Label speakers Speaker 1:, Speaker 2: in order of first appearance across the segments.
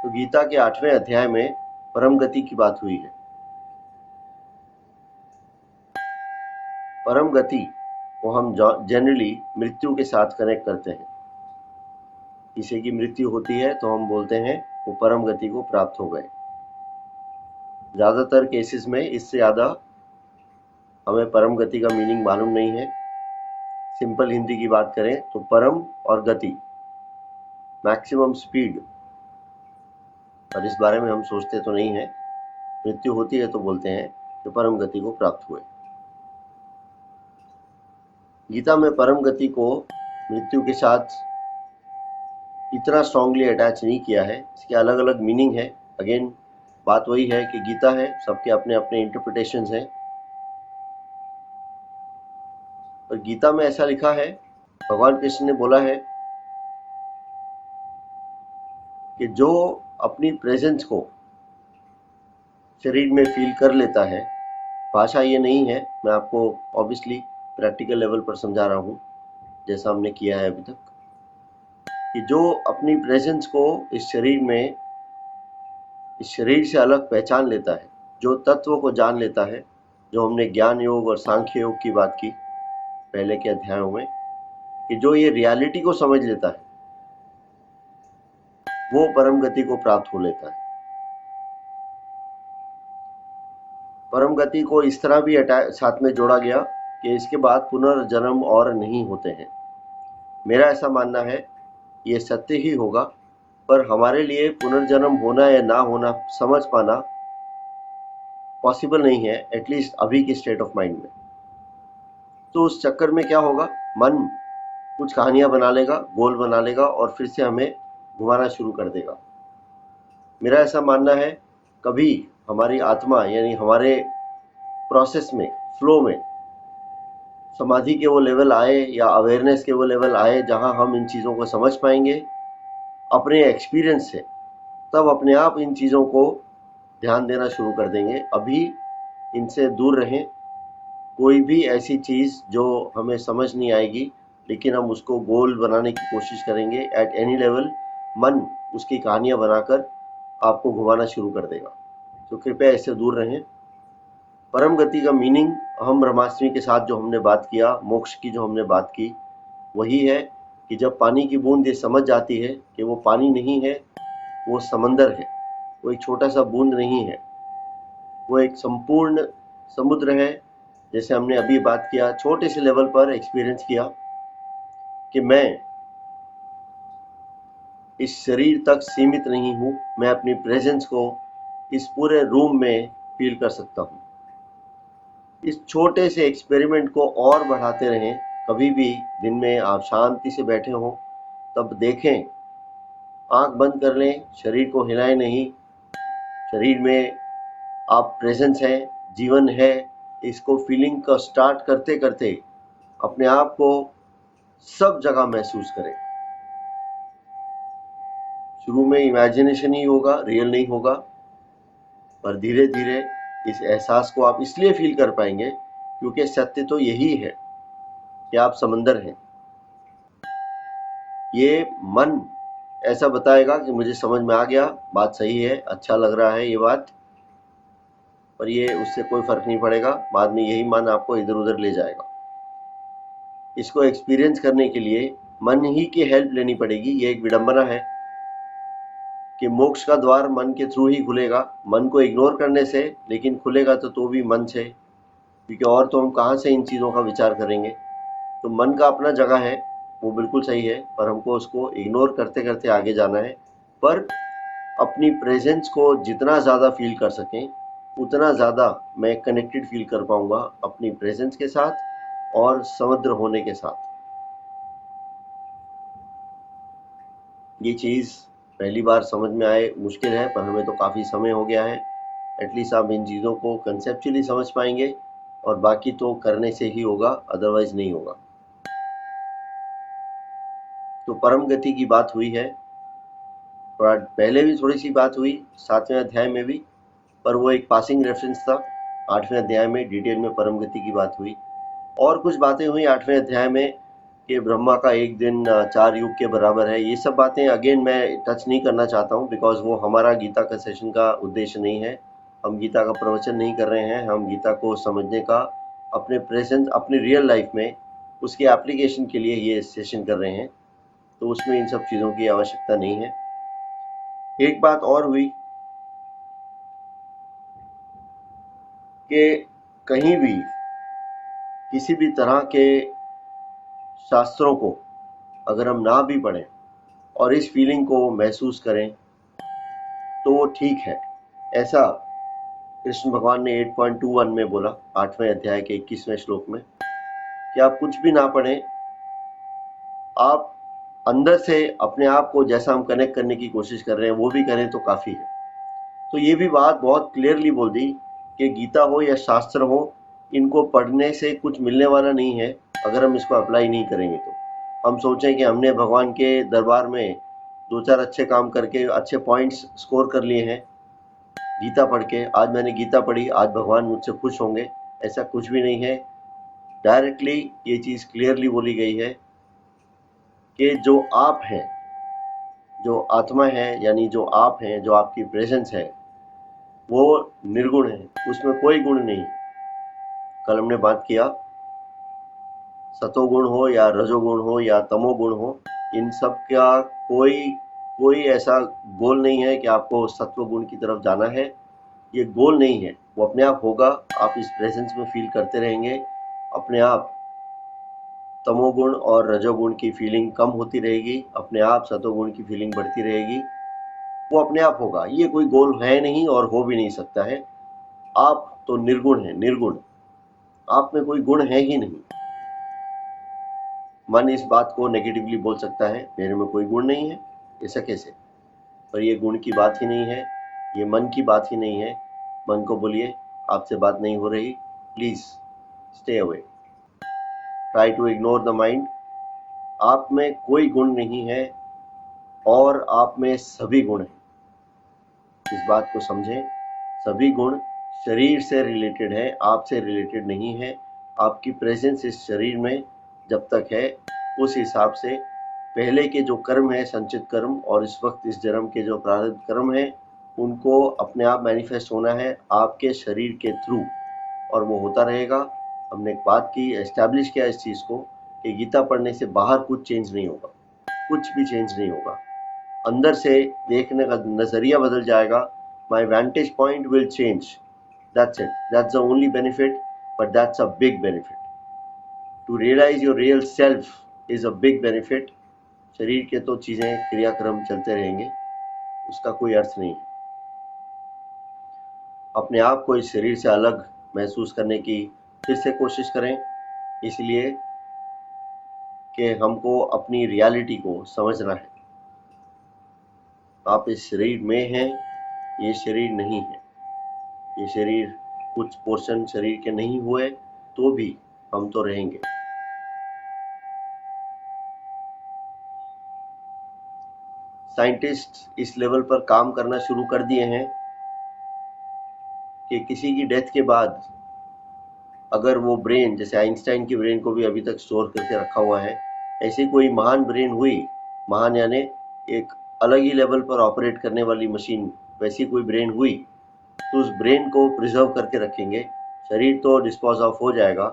Speaker 1: तो गीता के 8वें अध्याय में परम गति की बात हुई है। परम गति को हम जनरली मृत्यु के साथ कनेक्ट करते हैं। किसी की मृत्यु होती है तो हम बोलते हैं वो परम गति को प्राप्त हो गए। ज़्यादातर केसेस में इससे ज़्यादा हमें परम गति का मीनिंग मालूम नहीं है। सिंपल हिंदी की बात करें तो परम और गति, मैक्सिमम स्पीड, और इस बारे में हम सोचते तो नहीं है। मृत्यु होती है तो बोलते हैं कि परम गति को प्राप्त हुए। गीता में परम गति को मृत्यु के साथ इतना स्ट्रांगली अटैच नहीं किया है। इसके अलग अलग मीनिंग है। अगेन बात वही है कि गीता है, सबके अपने अपने इंटरप्रिटेशंस हैं। और गीता में ऐसा लिखा है, भगवान कृष्ण ने बोला है कि जो अपनी प्रेजेंस को शरीर में फील कर लेता है, भाषा ये नहीं है, मैं आपको ऑब्वियसली प्रैक्टिकल लेवल पर समझा रहा हूँ जैसा हमने किया है अभी तक, कि जो अपनी प्रेजेंस को इस शरीर में, इस शरीर से अलग पहचान लेता है, जो तत्व को जान लेता है, जो हमने ज्ञान योग और सांख्य योग की बात की पहले के अध्यायों में, कि जो ये रियलिटी को समझ लेता है वो परम गति को प्राप्त हो लेता है। परम गति को इस तरह भी साथ में जोड़ा गया कि इसके बाद पुनर्जन्म और नहीं होते हैं। मेरा ऐसा मानना है ये सत्य ही होगा, पर हमारे लिए पुनर्जन्म होना या ना होना समझ पाना पॉसिबल नहीं है, एटलीस्ट अभी की स्टेट ऑफ माइंड में। तो उस चक्कर में क्या होगा, मन कुछ कहानियां बना लेगा, गोल बना लेगा और फिर से हमें घुमाना शुरू कर देगा। मेरा ऐसा मानना है कभी हमारी आत्मा यानी हमारे प्रोसेस में, फ्लो में समाधि के वो लेवल आए या अवेयरनेस के वो लेवल आए जहां हम इन चीज़ों को समझ पाएंगे अपने एक्सपीरियंस से, तब अपने आप इन चीज़ों को ध्यान देना शुरू कर देंगे। अभी इनसे दूर रहें। कोई भी ऐसी चीज़ जो हमें समझ नहीं आएगी लेकिन हम उसको गोल बनाने की कोशिश करेंगे एट एनी लेवल, मन उसकी कहानियाँ बनाकर आपको घुमाना शुरू कर देगा। तो कृपया इससे दूर रहें। परम गति का मीनिंग अहम ब्रह्मास्मि के साथ जो हमने बात किया, मोक्ष की जो हमने बात की, वही है कि जब पानी की बूंद ये समझ जाती है कि वो पानी नहीं है, वो समंदर है, वो एक छोटा सा बूंद नहीं है, वो एक संपूर्ण समुद्र है। जैसे हमने अभी बात किया, छोटे से लेवल पर एक्सपीरियंस किया कि मैं इस शरीर तक सीमित नहीं हूँ, मैं अपनी प्रेजेंस को इस पूरे रूम में फील कर सकता हूँ। इस छोटे से एक्सपेरिमेंट को और बढ़ाते रहें। कभी भी दिन में आप शांति से बैठे हों तब देखें, आंख बंद कर लें, शरीर को हिलाएं नहीं, शरीर में आप प्रेजेंस हैं, जीवन है। इसको फीलिंग का स्टार्ट करते करते अपने आप को सब जगह महसूस करें। शुरू में इमेजिनेशन ही होगा, रियल नहीं होगा, पर धीरे धीरे इस एहसास को आप इसलिए फील कर पाएंगे क्योंकि सत्य तो यही है कि आप समंदर हैं। ये मन ऐसा बताएगा कि मुझे समझ में आ गया, बात सही है, अच्छा लग रहा है ये बात, पर ये उससे कोई फर्क नहीं पड़ेगा। बाद में यही मन आपको इधर उधर ले जाएगा। इसको एक्सपीरियंस करने के लिए मन ही की हेल्प लेनी पड़ेगी। ये एक विडंबना है कि मोक्ष का द्वार मन के थ्रू ही खुलेगा, मन को इग्नोर करने से, लेकिन खुलेगा तो भी मन से, क्योंकि और तो हम कहाँ से इन चीज़ों का विचार करेंगे। तो मन का अपना जगह है, वो बिल्कुल सही है, पर हमको उसको इग्नोर करते करते आगे जाना है। पर अपनी प्रेजेंस को जितना ज़्यादा फील कर सकें उतना ज़्यादा मैं कनेक्टेड फील कर पाऊँगा अपनी प्रेजेंस के साथ और समुद्र होने के साथ। ये चीज़ पहली बार समझ में आए मुश्किल है, पर हमें तो काफ़ी समय हो गया है। एटलीस्ट आप इन चीज़ों को कंसेप्चुअली समझ पाएंगे और बाकी तो करने से ही होगा, अदरवाइज नहीं होगा। तो परम गति की बात हुई है, थोड़ा पहले भी थोड़ी सी बात हुई 7वें अध्याय में भी, पर वो एक पासिंग रेफरेंस था। 8वें अध्याय में डिटेल में परम गति की बात हुई और कुछ बातें हुई 8वें अध्याय में कि ब्रह्मा का एक दिन 4 युग के बराबर है। ये सब बातें अगेन मैं टच नहीं करना चाहता हूँ, बिकॉज वो हमारा गीता का सेशन का उद्देश्य नहीं है। हम गीता का प्रवचन नहीं कर रहे हैं, हम गीता को समझने का अपने प्रेजेंट, अपने रियल लाइफ में उसके एप्लीकेशन के लिए ये सेशन कर रहे हैं, तो उसमें इन सब चीज़ों की आवश्यकता नहीं है। एक बात और हुई कि कहीं भी किसी भी तरह के शास्त्रों को अगर हम ना भी पढ़ें और इस फीलिंग को महसूस करें तो वो ठीक है। ऐसा कृष्ण भगवान ने 8.21 में बोला, 8वें अध्याय के 21वें श्लोक में, कि आप कुछ भी ना पढ़ें, आप अंदर से अपने आप को जैसा हम कनेक्ट करने की कोशिश कर रहे हैं वो भी करें तो काफ़ी है। तो ये भी बात बहुत क्लियरली बोल दी कि गीता हो या शास्त्र हो, इनको पढ़ने से कुछ मिलने वाला नहीं है अगर हम इसको अप्लाई नहीं करेंगे तो। हम सोचें कि हमने भगवान के दरबार में 2-4 अच्छे काम करके अच्छे पॉइंट्स स्कोर कर लिए हैं गीता पढ़ के, आज मैंने गीता पढ़ी, आज भगवान मुझसे खुश होंगे, ऐसा कुछ भी नहीं है। डायरेक्टली ये चीज़ क्लियरली बोली गई है कि जो आप हैं, जो आत्मा है, यानी जो आप हैं, जो आपकी प्रेजेंस है, वो निर्गुण है, उसमें कोई गुण नहीं। कल हमने बात किया, सतोगुण हो या रजोगुण हो या तमोगुण हो, इन सब का कोई ऐसा गोल नहीं है कि आपको सत्व गुण की तरफ जाना है। ये गोल नहीं है, वो अपने आप होगा। आप इस प्रेजेंस में फील करते रहेंगे, अपने आप तमोगुण और रजोगुण की फीलिंग कम होती रहेगी, अपने आप सतोगुण की फीलिंग बढ़ती रहेगी। वो अपने आप होगा, ये कोई गोल है नहीं और हो भी नहीं सकता है। आप तो निर्गुण है, निर्गुण, आप में कोई गुण है ही नहीं। मन इस बात को नेगेटिवली बोल सकता है, मेरे में कोई गुण नहीं है, ऐसा कैसे? पर ये गुण की बात ही नहीं है, ये मन की बात ही नहीं है। मन को बोलिए, आपसे बात नहीं हो रही, please stay away, try to ignore the mind. आप में कोई गुण नहीं है और आप में सभी गुण हैं। इस बात को समझें, सभी गुण शरीर से रिलेटेड है, आपसे रिलेटेड नहीं है। आपकी प्रेजेंस इस शरीर में जब तक है, उस हिसाब से पहले के जो कर्म है, संचित कर्म, और इस वक्त इस जन्म के जो प्रारब्ध कर्म है, उनको अपने आप मैनिफेस्ट होना है आपके शरीर के थ्रू, और वो होता रहेगा। हमने एक बात की, एस्टैब्लिश किया इस चीज़ को कि गीता पढ़ने से बाहर कुछ चेंज नहीं होगा, कुछ भी चेंज नहीं होगा। अंदर से देखने का नज़रिया बदल जाएगा। माई vantage point will change. That's it. That's the only benefit, but that's a big benefit. To realize your real self is a big benefit. शरीर के तो चीज़ें क्रियाक्रम चलते रहेंगे, उसका कोई अर्थ नहीं है। अपने आप को इस शरीर से अलग महसूस करने की फिर से कोशिश करें, इसलिए कि हमको अपनी रियलिटी को समझना है। आप इस शरीर में हैं, ये शरीर नहीं है। ये शरीर, कुछ पोर्शन शरीर के नहीं हुए तो भी हम तो रहेंगे। साइंटिस्ट इस लेवल पर काम करना शुरू कर दिए हैं कि किसी की डेथ के बाद अगर वो ब्रेन, जैसे आइंस्टाइन की ब्रेन को भी अभी तक स्टोर करके रखा हुआ है, ऐसी कोई महान ब्रेन हुई, महान यानी एक अलग ही लेवल पर ऑपरेट करने वाली मशीन, वैसी कोई ब्रेन हुई, तो उस ब्रेन को प्रिजर्व करके रखेंगे। शरीर तो डिस्पोज ऑफ हो जाएगा,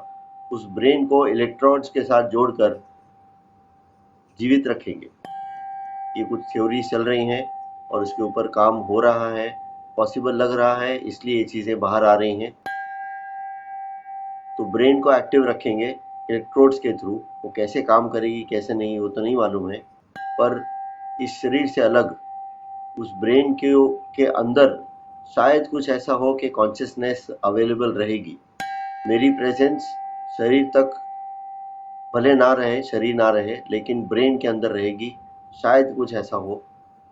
Speaker 1: उस ब्रेन को इलेक्ट्रॉन्स के साथ जोड़कर जीवित रखेंगे। ये कुछ थ्योरी चल रही हैं और उसके ऊपर काम हो रहा है, पॉसिबल लग रहा है, इसलिए ये चीज़ें बाहर आ रही हैं। तो ब्रेन को एक्टिव रखेंगे इलेक्ट्रोड्स के थ्रू। वो कैसे काम करेगी कैसे नहीं, वो तो नहीं मालूम है, पर इस शरीर से अलग उस ब्रेन के अंदर शायद कुछ ऐसा हो कि कॉन्शियसनेस अवेलेबल रहेगी। मेरी प्रेजेंस शरीर तक भले ना रहे, शरीर ना रहे, लेकिन ब्रेन के अंदर रहेगी, शायद कुछ ऐसा हो।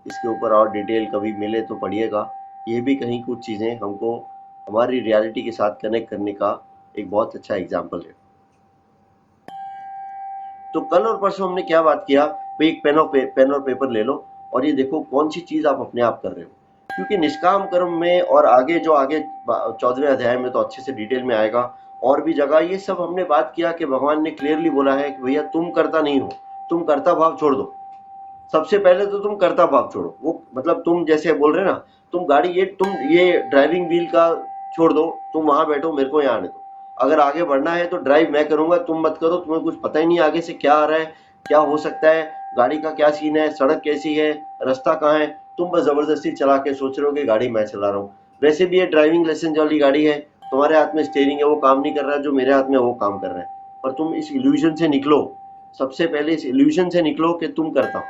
Speaker 1: इसके ऊपर और डिटेल कभी मिले तो पढ़िएगा। ये भी कहीं कुछ चीज़ें हमको हमारी रियलिटी के साथ कनेक्ट करने का एक बहुत अच्छा एग्जाम्पल है। तो कल और परसों हमने क्या बात किया, भाई एक पेन और पेपर ले लो और ये देखो कौन सी चीज़ आप अपने आप कर रहे हो। क्योंकि निष्काम कर्म में और आगे 14वें अध्याय में तो अच्छे से डिटेल में आएगा, और भी जगह ये सब हमने बात किया कि भगवान ने क्लियरली बोला है कि भैया तुम कर्ता नहीं हो, तुम कर्ता भाव छोड़ दो। सबसे पहले तो तुम कर्ता भाव छोड़ो। वो मतलब तुम जैसे बोल रहे ना, तुम गाड़ी तुम ये ड्राइविंग व्हील का छोड़ दो, तुम वहां बैठो, मेरे को यहाँ आने दो। अगर आगे बढ़ना है तो ड्राइव मैं करूंगा, तुम मत करो। तुम्हें कुछ पता ही नहीं आगे से क्या आ रहा है, क्या हो सकता है, गाड़ी का क्या सीन है, सड़क कैसी है, रास्ता कहाँ है। तुम बस जबरदस्ती चला के सोच रहे हो कि गाड़ी मैं चला रहा हूँ। वैसे भी ये ड्राइविंग लाइसेंस वाली गाड़ी है, तुम्हारे हाथ में स्टीयरिंग है, वो काम नहीं कर रहा है, जो मेरे हाथ में वो काम कर रहा है। पर तुम इस इल्यूजन से निकलो, सबसे पहले इस इल्यूजन से निकलो कि तुम करता हो।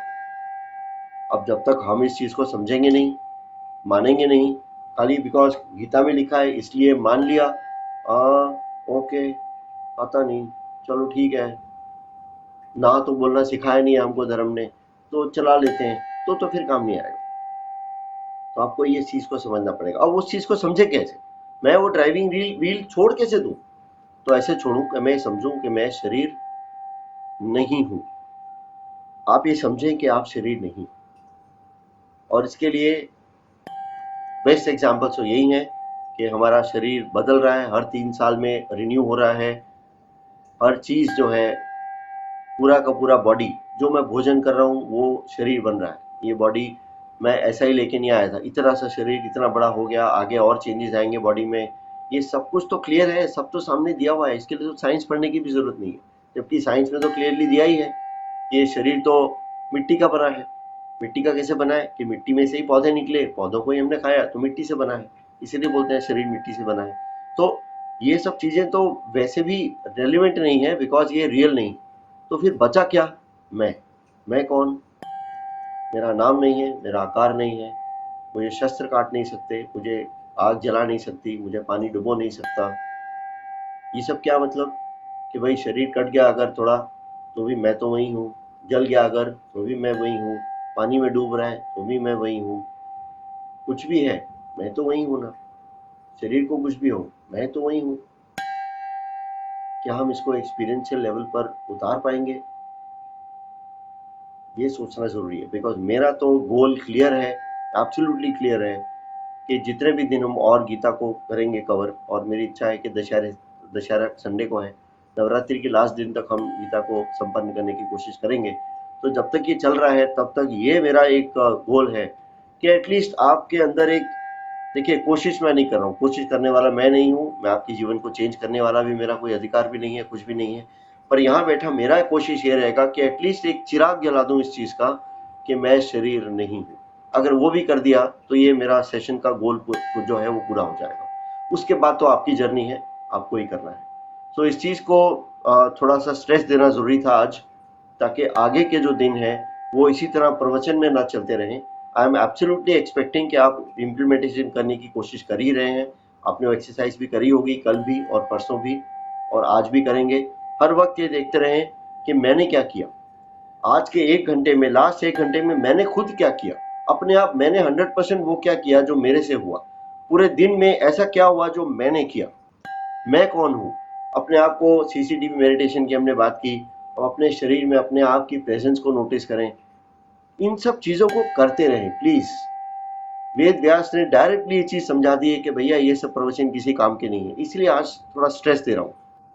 Speaker 1: अब जब तक हम इस चीज को समझेंगे नहीं, मानेंगे नहीं, खाली बिकॉज गीता में लिखा है इसलिए मान लिया, ओके पता नहीं, चलो ठीक है, ना तो बोलना सिखाया नहीं है हमको धर्म ने, तो चला लेते हैं, तो फिर काम नहीं आएगा। तो आपको ये चीज को समझना पड़ेगा। अब उस चीज को समझे कैसे, मैं वो ड्राइविंग व्हील छोड़ कैसे दूं? तो ऐसे छोड़ूं कि मैं समझूं कि मैं शरीर नहीं हूं। आप ये समझें कि आप शरीर नहीं, और इसके लिए बेस्ट एग्जाम्पल तो यही है कि हमारा शरीर बदल रहा है, हर 3 साल में रिन्यू हो रहा है। हर चीज जो है, पूरा का पूरा बॉडी, जो मैं भोजन कर रहा हूँ वो शरीर बन रहा है। ये बॉडी मैं ऐसा ही लेके नहीं आया था, इतना सा शरीर इतना बड़ा हो गया, आगे और चेंजेस आएंगे बॉडी में। ये सब कुछ तो क्लियर है, सब तो सामने दिया हुआ है, इसके लिए तो साइंस पढ़ने की भी जरूरत नहीं है। जबकि साइंस में तो क्लियरली दिया ही है कि ये शरीर तो मिट्टी का बना है। मिट्टी का कैसे बना है कि मिट्टी में से ही पौधे निकले, पौधों को ही हमने खाया, तो मिट्टी से बना है, इसीलिए बोलते हैं शरीर मिट्टी से बना है। तो ये सब चीजें तो वैसे भी रेलिवेंट नहीं है, बिकॉज ये रियल नहीं। तो फिर बचा क्या? मैं कौन? मेरा नाम नहीं है, मेरा आकार नहीं है, मुझे शस्त्र काट नहीं सकते, मुझे आग जला नहीं सकती, मुझे पानी डुबो नहीं सकता। ये सब क्या मतलब कि भाई शरीर कट गया अगर थोड़ा, तो भी मैं तो वही हूँ। जल गया अगर, तो भी मैं वही हूँ। पानी में डूब रहा है तो भी मैं वही हूँ। कुछ भी है, मैं तो वही हूँ ना। शरीर को कुछ भी हो, मैं तो वही हूँ। क्या हम इसको एक्सपीरियंशियल लेवल पर उतार पाएंगे? ये सोचना जरूरी है। बिकॉज मेरा तो गोल क्लियर है, एब्सोल्युटली क्लियर है कि जितने भी दिन हम और गीता को करेंगे कवर, और मेरी इच्छा है कि दशहरा संडे को है, नवरात्रि के लास्ट दिन तक हम गीता को संपन्न करने की कोशिश करेंगे। तो जब तक ये चल रहा है तब तक ये मेरा एक गोल है कि एटलीस्ट आपके अंदर एक, देखिए कोशिश मैं नहीं कर रहा हूँ, कोशिश करने वाला मैं नहीं हूँ, मैं आपके जीवन को चेंज करने वाला भी मेरा कोई अधिकार भी नहीं है, कुछ भी नहीं है। पर यहाँ बैठा मेरा कोशिश ये रहेगा कि एटलीस्ट एक चिराग जला दूं इस चीज का कि मैं शरीर नहीं हूँ। अगर वो भी कर दिया तो ये मेरा सेशन का गोल जो है वो पूरा हो जाएगा। उसके बाद तो आपकी जर्नी है, आपको ही करना है। तो इस चीज को थोड़ा सा स्ट्रेस देना जरूरी था आज, ताकि आगे के जो दिन है वो इसी तरह प्रवचन में ना चलते रहें। आई एम एब्सोल्युटली एक्सपेक्टिंग कि आप इम्प्लीमेंटेशन करने की कोशिश कर ही रहे हैं। आपने वो एक्सरसाइज भी करी होगी, कल भी और परसों भी, और आज भी करेंगे। हर वक्त ये देखते रहें कि मैंने क्या किया आज के 1 घंटे में, लास्ट 1 घंटे में मैंने खुद क्या किया अपने आप। मैंने 100% वो क्या किया जो मेरे से हुआ। पूरे दिन में ऐसा क्या हुआ जो मैंने किया। मैं कौन हूँ? अपने आप को, सीसीटीवी मेडिटेशन की हमने बात की, और अपने शरीर में अपने आप की प्रेजेंस को नोटिस करें। इन सब चीजों को करते रहें प्लीज। वेद व्यास ने डायरेक्टली ये चीज समझा दी है कि भैया ये सब प्रवचन किसी काम के नहीं है, इसलिए आज थोड़ा स्ट्रेस दे रहा हूँ।